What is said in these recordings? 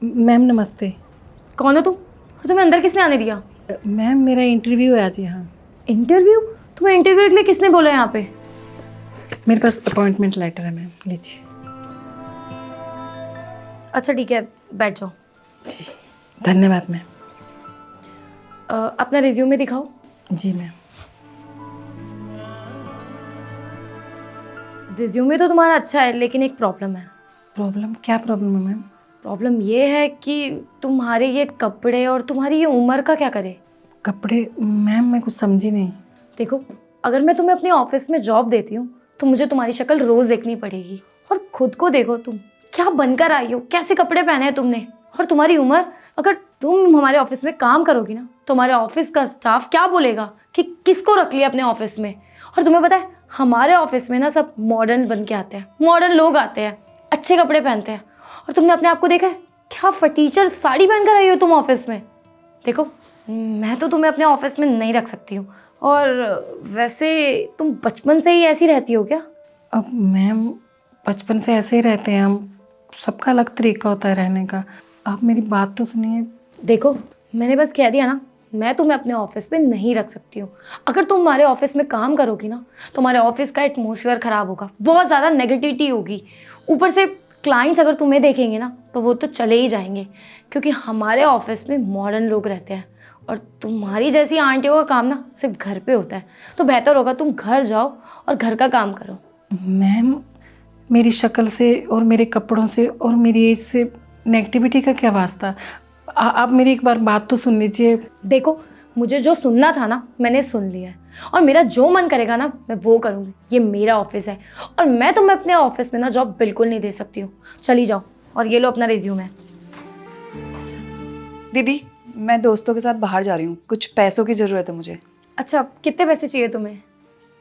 Ma'am नमस्ते। कौन हो तुम और तुम्हें अंदर किसने आने दिया? मैम मेरा इंटरव्यू है आज यहाँ। इंटरव्यू? तुम्हें इंटरव्यू के लिए किसने बोला यहाँ पे? मेरे पास अपॉइंटमेंट लेटर है मैम, लीजिए। अच्छा ठीक है, बैठ जाओ। जी धन्यवाद मैम। अपना रिज्यूमे दिखाओ। जी मैम। रिज्यूमे तो तुम्हारा अच्छा है, लेकिन एक प्रॉब्लम है। प्रॉब्लम? क्या प्रॉब्लम है मैम? प्रॉब्लम ये है कि तुम्हारे ये कपड़े और तुम्हारी ये उम्र का क्या करे। कपड़े? मैम मैं कुछ समझी नहीं। देखो, अगर मैं तुम्हें अपने ऑफिस में जॉब देती हूँ तो मुझे तुम्हारी शक्ल रोज देखनी पड़ेगी। और खुद को देखो, तुम क्या बनकर आई हो, कैसे कपड़े पहने हैं तुमने, और तुम्हारी उम्र। अगर तुम हमारे ऑफिस में काम करोगी ना तो हमारे ऑफिस का स्टाफ क्या बोलेगा कि किसको रख लिया अपने ऑफिस में। और तुम्हें पता है, हमारे ऑफिस में ना सब मॉडर्न बन के आते हैं, मॉडर्न लोग आते हैं, अच्छे कपड़े पहनते हैं। और तुमने अपने आप को देखा है, क्या फटीचर साड़ी पहनकर आई हो तुम ऑफिस में। देखो, मैं तो तुम्हें अपने ऑफिस में नहीं रख सकती हूँ। और वैसे तुम बचपन से ही ऐसी रहती हो क्या? अब मैम बचपन से ऐसे ही रहते हैं हम, सबका अलग तरीका होता है रहने का। आप मेरी बात तो सुनिए। देखो, मैंने बस कह दिया ना, मैं तुम्हें अपने ऑफिस में नहीं रख सकती हूँ। अगर तुम हमारे ऑफिस में काम करोगी ना तो हमारे ऑफिस का एटमॉस्फेयर ख़राब होगा, बहुत ज़्यादा नेगेटिविटी होगी। ऊपर से क्लाइंट्स अगर तुम्हें देखेंगे ना तो वो तो चले ही जाएंगे, क्योंकि हमारे ऑफिस में मॉडर्न लोग रहते हैं। और तुम्हारी जैसी आंटियों का काम ना सिर्फ घर पे होता है। तो बेहतर होगा तुम घर जाओ और घर का काम करो। मैम मेरी शक्ल से और मेरे कपड़ों से और मेरी एज से नेगेटिविटी का क्या वास्ता? आप मेरी एक बार बात तो सुन लीजिए। देखो, मुझे जो सुनना था ना मैंने सुन लिया है, और मेरा जो मन करेगा ना मैं वो करूँगी। ये मेरा ऑफिस है और मैं तुम्हें अपने ऑफिस में ना जॉब बिल्कुल नहीं दे सकती हूँ। चली जाओ, और ये लो अपना रिज्यूमे। दीदी, मैं दोस्तों के साथ बाहर जा रही हूँ, कुछ पैसों की ज़रूरत है मुझे। अच्छा, कितने पैसे चाहिए तुम्हें?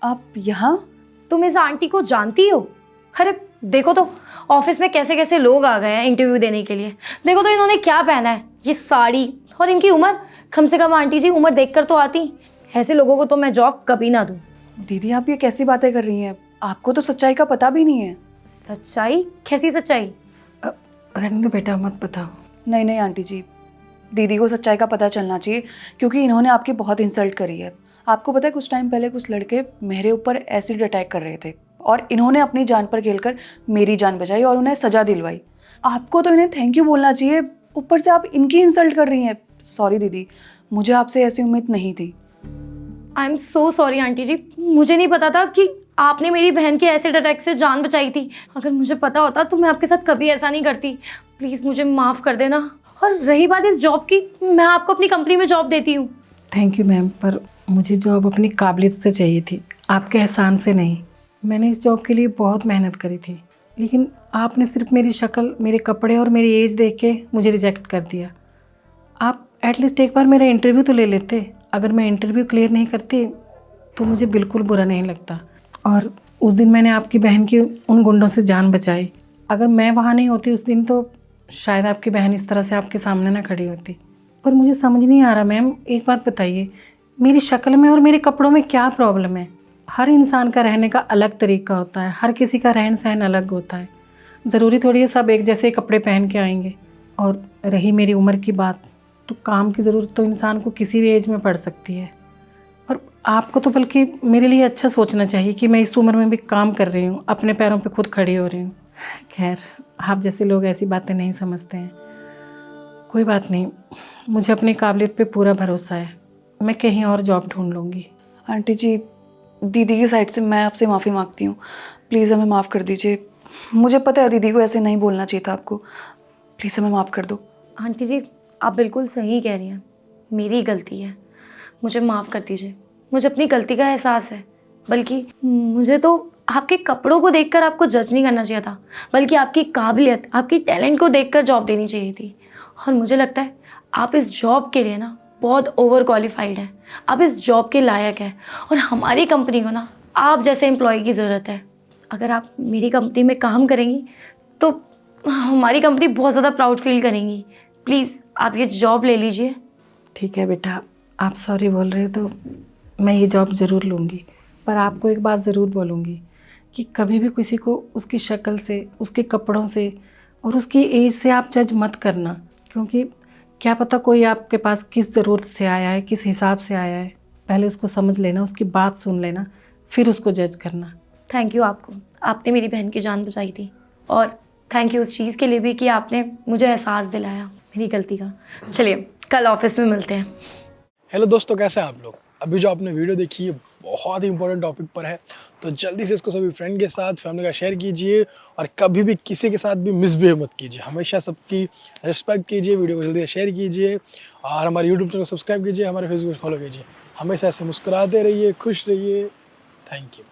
आप यहाँ? तुम इस आंटी को जानती हो? अरे देखो तो, ऑफिस में कैसे कैसे लोग आ गए हैं इंटरव्यू देने के लिए। देखो तो इन्होंने क्या पहना है, ये साड़ी, और इनकी उम्र। कम से कम आंटी जी उम्र देखकर तो आती। ऐसे लोगों को तो मैं जॉब कभी ना दूँ। दीदी आप ये कैसी बातें कर रही हैं? आपको तो सच्चाई का पता भी नहीं है। सच्चाई? कैसी सच्चाई? रहने दो बेटा, मत बताओ। नहीं नहीं आंटी जी, दीदी को सच्चाई का पता चलना चाहिए, क्योंकि इन्होंने आपकी बहुत इंसल्ट करी है। आपको पता है, कुछ टाइम पहले कुछ लड़के मेरे ऊपर एसिड अटैक कर रहे थे और इन्होंने अपनी जान पर खेलकर मेरी जान बचाई और उन्हें सजा दिलवाई। आपको तो इन्हें थैंक यू बोलना चाहिए, ऊपर से आप इनकी इंसल्ट कर रही हैं। सॉरी दीदी, मुझे आपसे ऐसी उम्मीद नहीं थी। I am so sorry aunty ji, मुझे नहीं पता था कि आपने मेरी बहन के एसिड अटैक से जान बचाई थी। अगर मुझे पता होता तो मैं आपके साथ कभी ऐसा नहीं करती। प्लीज़ मुझे माफ़ कर देना। और रही बात इस जॉब की, मैं आपको अपनी कंपनी में जॉब देती हूँ। थैंक यू मैम, पर मुझे जॉब अपनी काबिलियत से चाहिए थी, आपके एहसान से नहीं। मैंने इस जॉब के लिए बहुत मेहनत करी थी, लेकिन आपने सिर्फ मेरी शक्ल, मेरे कपड़े और मेरी एज देख के मुझे रिजेक्ट कर दिया। आप एटलीस्ट एक बार मेरा इंटरव्यू तो ले लेते। अगर मैं इंटरव्यू क्लियर नहीं करती तो मुझे बिल्कुल बुरा नहीं लगता। और उस दिन मैंने आपकी बहन की उन गुंडों से जान बचाई। अगर मैं वहाँ नहीं होती उस दिन तो शायद आपकी बहन इस तरह से आपके सामने ना खड़ी होती। पर मुझे समझ नहीं आ रहा मैम, एक बात बताइए, मेरी शक्ल में और मेरे कपड़ों में क्या प्रॉब्लम है? हर इंसान का रहने का अलग तरीका होता है, हर किसी का रहन सहन अलग होता है। ज़रूरी थोड़ी है सब एक जैसे कपड़े पहन के आएंगे। और रही मेरी उम्र की बात, तो काम की ज़रूरत तो इंसान को किसी भी एज में पड़ सकती है। और आपको तो बल्कि मेरे लिए अच्छा सोचना चाहिए कि मैं इस उम्र में भी काम कर रही हूँ, अपने पैरों पे खुद खड़ी हो रही हूँ। खैर, आप जैसे लोग ऐसी बातें नहीं समझते हैं। कोई बात नहीं, मुझे अपनी काबिलियत पे पूरा भरोसा है, मैं कहीं और जॉब ढूंढ लूँगी। आंटी जी, दीदी की साइड से मैं आपसे माफ़ी मांगती हूँ, प्लीज़ हमें माफ़ कर दीजिए। मुझे पता है दीदी को ऐसे नहीं बोलना चाहिए था आपको, प्लीज़ हमें माफ़ कर दो। आंटी जी, आप बिल्कुल सही कह रही हैं, मेरी गलती है, मुझे माफ़ कर दीजिए। मुझे अपनी गलती का एहसास है। बल्कि मुझे तो आपके कपड़ों को देखकर आपको जज नहीं करना चाहिए था, बल्कि आपकी काबिलियत, आपकी टैलेंट को देखकर जॉब देनी चाहिए थी। और मुझे लगता है आप इस जॉब के लिए ना बहुत ओवर क्वालिफाइड हैं, आप इस जॉब के लायक हैं। और हमारी कंपनी को ना आप जैसे एम्प्लॉय की ज़रूरत है। अगर आप मेरी कंपनी में काम करेंगी तो हमारी कंपनी बहुत ज़्यादा प्राउड फील करेंगी। प्लीज़ आप ये जॉब ले लीजिए। ठीक है बेटा, आप सॉरी बोल रहे हो तो मैं ये जॉब ज़रूर लूँगी। पर आपको एक बात ज़रूर बोलूँगी कि कभी भी किसी को उसकी शक्ल से, उसके कपड़ों से और उसकी एज से आप जज मत करना, क्योंकि क्या पता कोई आपके पास किस ज़रूरत से आया है, किस हिसाब से आया है। पहले उसको समझ लेना, उसकी बात सुन लेना, फिर उसको जज करना। थैंक यू आपको, आपने मेरी बहन की जान बचाई थी। और थैंक यू उस चीज़ के लिए भी कि आपने मुझे एहसास दिलाया मेरी गलती का। चलिए कल ऑफिस में मिलते हैं। हेलो दोस्तों, कैसे हैं आप लोग। अभी जो आपने वीडियो देखी है बहुत ही इंपॉर्टेंट टॉपिक पर है, तो जल्दी से इसको सभी फ्रेंड के साथ, फैमिली का शेयर कीजिए और कभी भी किसी के साथ भी मिसबिहेव मत कीजिए। हमेशा सबकी रिस्पेक्ट कीजिए, वीडियो को जल्दी से शेयर कीजिए और हमारे यूट्यूब चैनल को सब्सक्राइब कीजिए, हमारे फेसबुक फॉलो कीजिए। हमेशा ऐसे मुस्कुराते रहिए, खुश रहिए। Thank you.